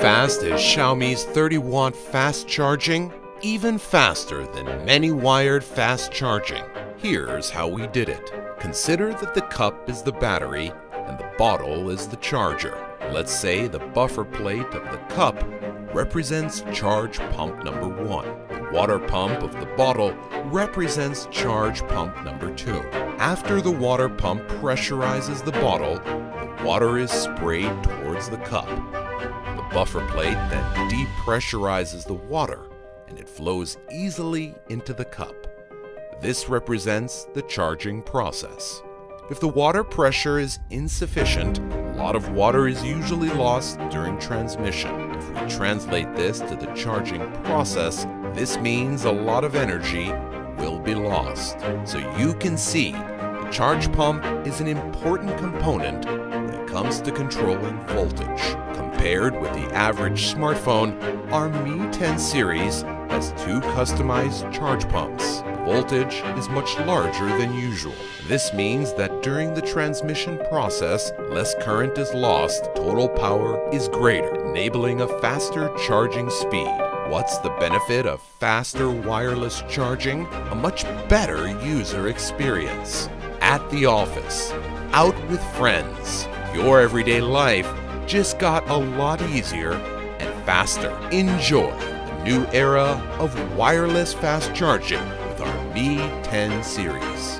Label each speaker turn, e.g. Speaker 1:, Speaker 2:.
Speaker 1: fast is Xiaomi's 30-watt fast charging? Even faster than many wired fast charging. Here's how we did it. Consider that the cup is the battery and the bottle is the charger. Let's say the buffer plate of the cup represents charge pump number 1. The water pump of the bottle represents charge pump number 2. After the water pump pressurizes the bottle, the water is sprayed towards the cup. The buffer plate then depressurizes the water and it flows easily into the cup. This represents the charging process. If the water pressure is insufficient, a lot of water is usually lost during transmission. If we translate this to the charging process, this means a lot of energy will be lost. So you can see, the charge pump is an important component when it comes to controlling voltage. Compared with the average smartphone, our Mi 10 series has 2 customized charge pumps. The voltage is much larger than usual. This means that during the transmission process, less current is lost, total power is greater, enabling a faster charging speed. What's the benefit of faster wireless charging? A much better user experience. At the office, out with friends, your everyday life just got a lot easier and faster. Enjoy the new era of wireless fast charging with our Mi 10 series.